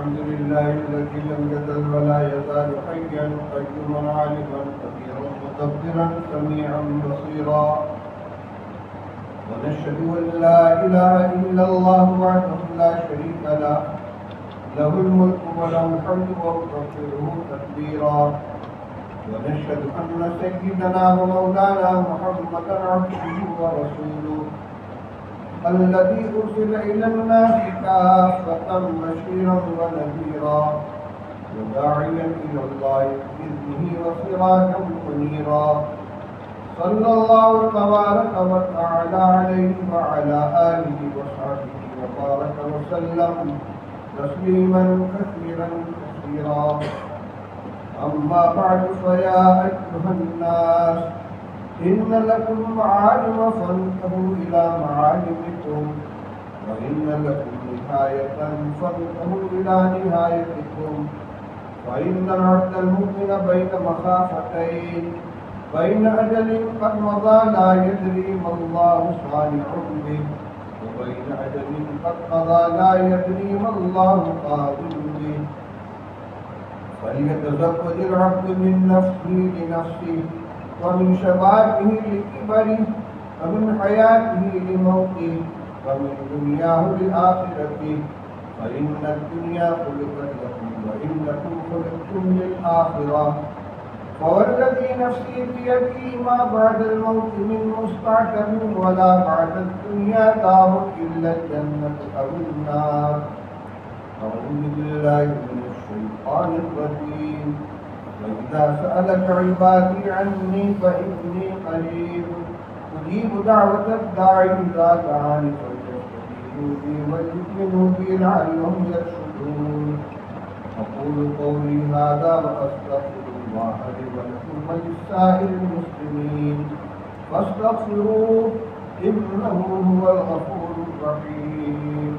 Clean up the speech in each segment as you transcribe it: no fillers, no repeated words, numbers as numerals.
الحمد لله الذي لم يزل ولا يزال حيا قيوما عالما قديرا مدبرا سميعا بصيرا. ونشهد ان لا اله الا الله وحده لا شريك له، له الملك وله الحمد ونكبره تكبيرا. ونشهد ان سيدنا ومولانا محمدا عبده ورسوله الذي أرسل إلى الناس كافة بشيرا ونذيرا وداعيا إلى الله بإذنه وسراجا منيرا. صلى الله تبارك وتعالى عليه وعلى آله وصحبه وبارك وسلم تسليما كثيرا كثيرا. أما بعد فيا أيها الناس إن لكم معالم فانتهوا إلى معالمكم، وإن لكم نهاية فانتهوا إلى نهايتكم. فإن العبد المؤمن بين مخافتين، بين أجل قد مضى لا يدري ما الله صانع به، وبين أجل قد قضى لا يدري ما الله قاض به. فليتزود العبد من نفسه لنفسه، ومن شبابه لكبره، ومن حياته لموته، ومن دنياه لآخرته. فإن الدنيا خلقت لكم وإنكم خلقتم للآخرة. فوالذي نفسي بيده ما بعد الموت من مستعتب ولا بعد الدنيا دار إلا الجنة أو النار. أعوذ بالله من الشيطان الرجيم. وإذا سألك عبادي عني فإني قريب أجيب دعوة الداعي إذا دعاني فليستجيبوا لي وليؤمنوا بي لعلهم يرشدون. أقول قولي هذا وأستغفر الله لي ولكم ولسائر المسلمين فاستغفروه إنه هو الغفور الرحيم.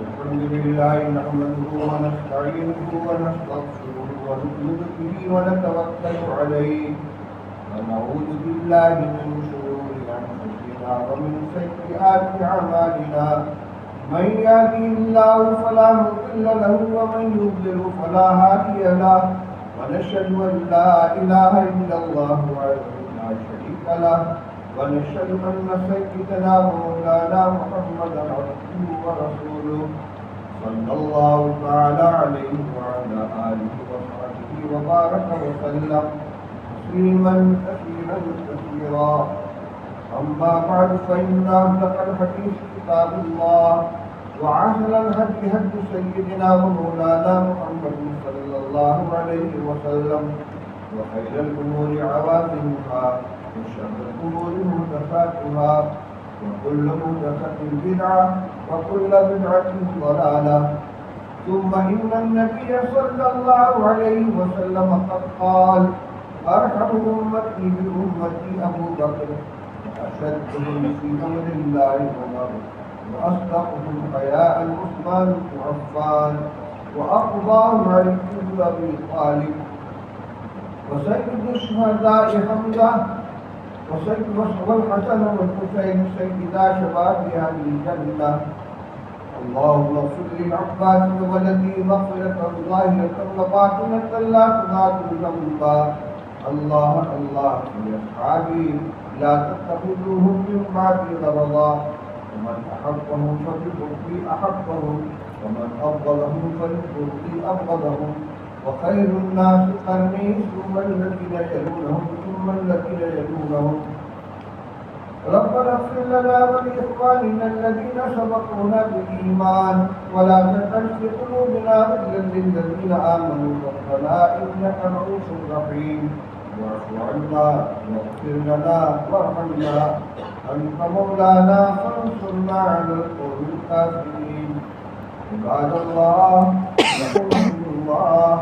الحمد لله نحمده ونستعينه ونستغفره ونؤمن به ونتوكل عليه، ونعوذ بالله من شرور أنفسنا ومن سيئات أعمالنا. من يهده الله فلا مضل له ومن يضلل فلا هادي له. ونشهد أن لا إله إلا الله وحده لا شريك له، ونشهد أن سيدنا ومولانا محمدا عبده ورسوله صلى الله تعالى عليه وعلى آله وصحبه وبارك وسلم تسليما كثيرا كثيرا. أما بعد فإن أصدق الحديث كتاب الله، وأحسن الهدي هدي سيدنا ومولانا محمد صلى الله عليه وسلم، وخير الأمور عوازمها، وشر الأمور محدثاتها، وكل محدثة بدعة، وكل بدعة ضلالة. ثم إن النبي صلى الله عليه وسلم قد قال: أرحم أمتي بأمتي أبو بكر، وأشدهم في أمر الله عمر، وأصدقهم حياء عثمان بن عفان، وأقضاهم علي بن أبي طالب، وسيد الشهداء حمزة، والحسن والحسين سيدا شباب أهل الجنة. اللهم اغفر للعباس وولدي مغفرة ظاهرة وباطنة لا تغادر ذنبا. الله الله لأصحابي لا تتخذوهم من بعدي غرضا. ومن أحبهم فبحبي أحبهم، ومن أبغضهم فببغضي أبغضهم. وخير الناس قرني ثم الذين يلونهم ثم الذين يلونهم. ربنا اغفر لنا ولإخواننا الذين سبقونا بالإيمان، ولا تجعل في قلوبنا غلا للذين آمنوا ربنا إنك رؤوف رحيم. واعف عنا واغفر لنا وارحمنا، أنت مولانا فانصرنا على القوم الكافرين. عباد الله، يقول الله: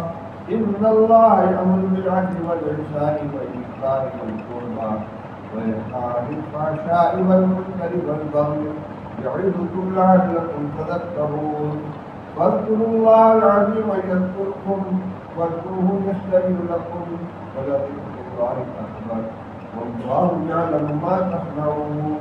إن الله يأمر بالعدل والإحسان وإيتاء ذي القربى وينهى عن الفحشاء والمنكر والبغي يعظكم لعلكم تذكرون. فاذكروا الله العظيم يذكركم واذكروه يستجب لكم ولذكر الله أكبر والله يعلم ما تصنعون.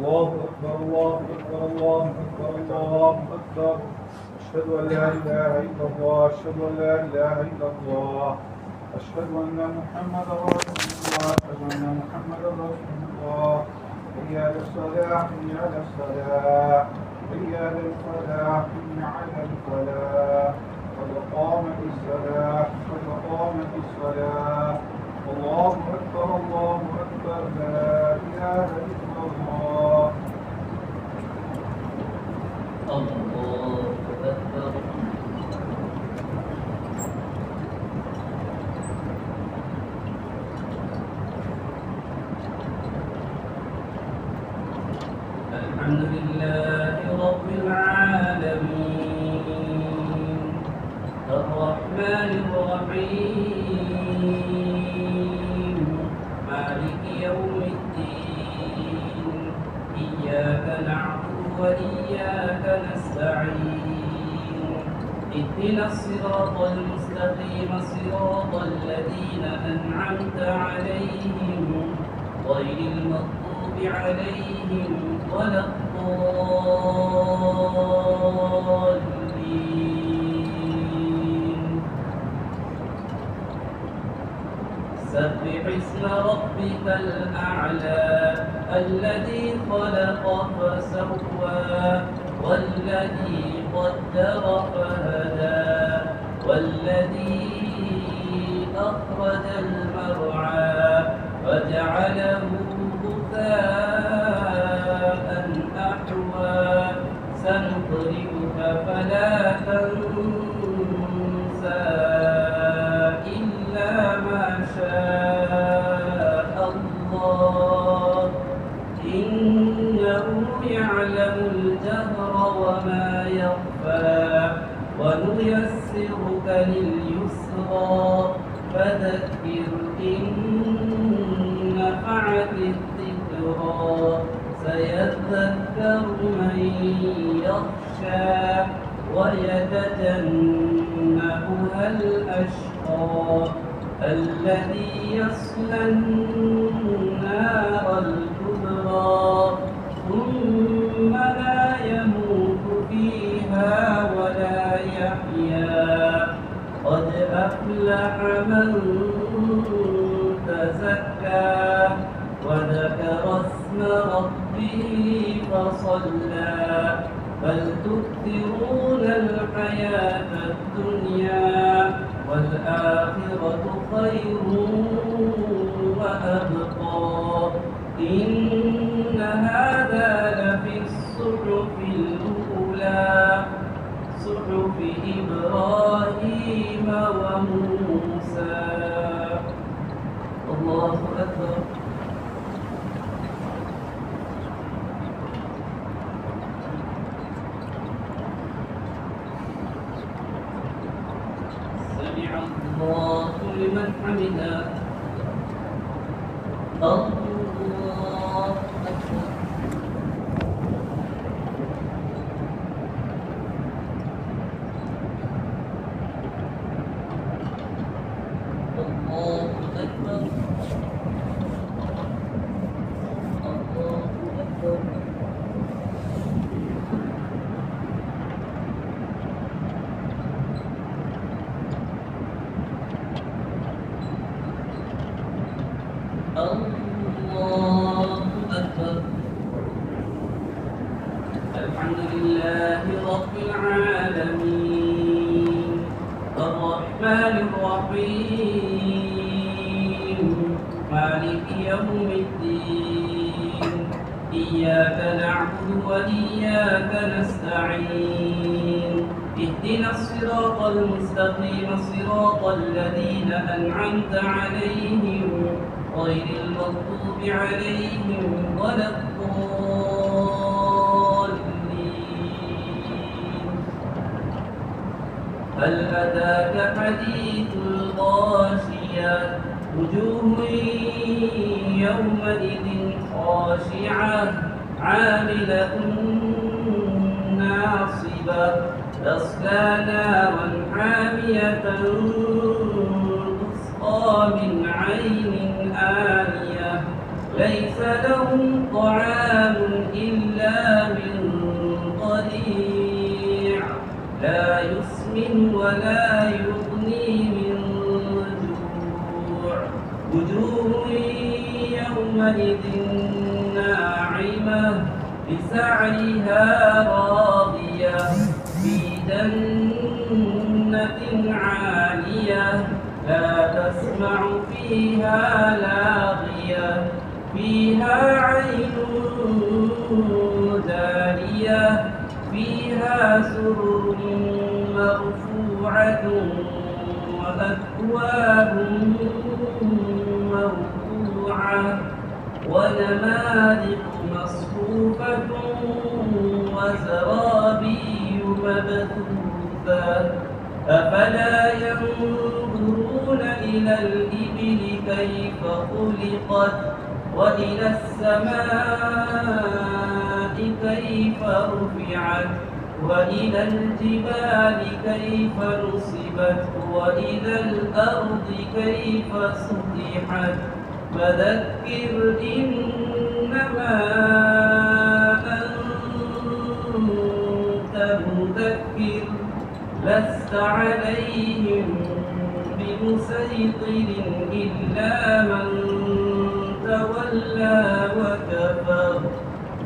الله أكبر الله أكبر الله أكبر الله أكبر. أشهد أن لا إله إلا الله أشهد أن لا إله إلا الله أشهد أن محمدا رسول الله أشهد أن محمدا رسول الله. حي على الصلاة حي على الصلاة حي على الفلاح حي على الفلاح قد قامت الصلاة قد قامت الصلاة. الله أكبر الله أكبر لا إله إلا الله. الله أكبر. الحمد لله رب العالمين الرحمن الرحيم مالك يوم الدين إياك نعبد وإياك نستعين اهدنا الصراط المستقيم صراط الذين أنعمت عليهم غير المغضوب عليهم ولا الضالين. سبح اسم ربك الأعلى الذي خلق فسوى والذي قدر فهدى والذي أخرج المرعى فجعله غثاء أحوى. سنقرئك فلا تنسى إلا ما شاء الله إنه يعلم الجهر وما يخفى. ونيسرك لليسرى فذكر إن نفعت الذكرى. سيذكر من يخشى ويتجنبها الأشقى الذي يصلى النار الكبرى ثم لا يموت فيها ولا يحيا. قد أفلح من تزكى وذكر اسم ربه فصلى. بل تؤثرون الحياة الدنيا والآخرة خير وأبقى. إن هذا لفي الصحف الأولى صحف إبراهيم وموسى. الله أكبر. سمع الله لمن حمده. الله أكبر. الله أكبر. الله أكبر. الله أكبر. الحمد لله رب العالمين الرحمن الرحيم مالك يوم الدين إياك نعبد وإياك نستعين اهدنا الصراط المستقيم صراط الذين أنعمت عليهم غير المغضوب عليهم ولا الضالين. هل أتاك حديث الغاشية وجوه يومئذ خاشعة عاملة ناصبة تصلى نارا حامية تسقى من عين آنية ليس لهم طعام إلا من ضريع لا يسمن ولا يغني من جوع وجوه يومئذ ناعمة لسعيها راضية في جنة عالية لا تسمع فيها لاغية فيها عين جارية فيها سرر مرفوعة وأكواب مرفوعة ونمارق مصفوفة وزرابي مبثوثة أفلا ينظرون إلى الإبل كيف خلقت وإلى السماء كيف رفعت وإلى الجبال كيف نصبت وإلى الأرض كيف سطحت فذكر إنما أنت مذكر لست عليهم بمسيطر إلا من تولى وكفر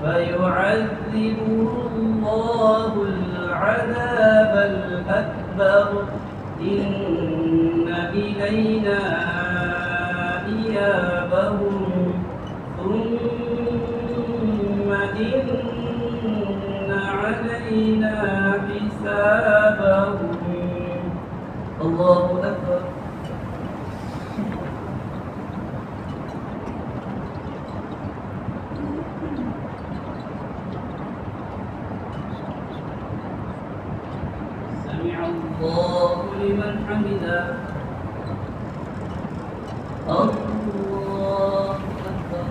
فيعذبه الله العذاب الأكبر إن إلينا إيابهم ثم إن علينا حسابهم. الله أكبر. سمع الله لمن حمده. الله أكبر.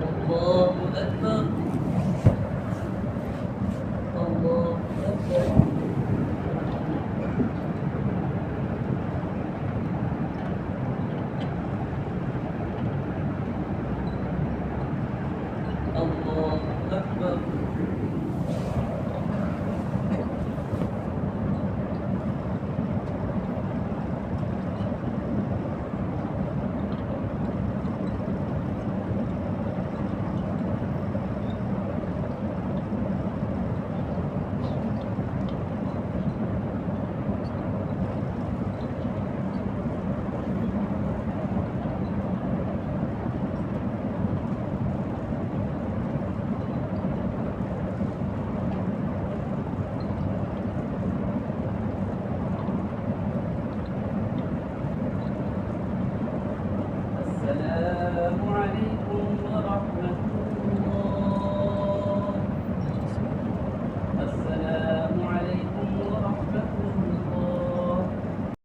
الله أكبر. الله أكبر. الله أكبر. السلام عليكم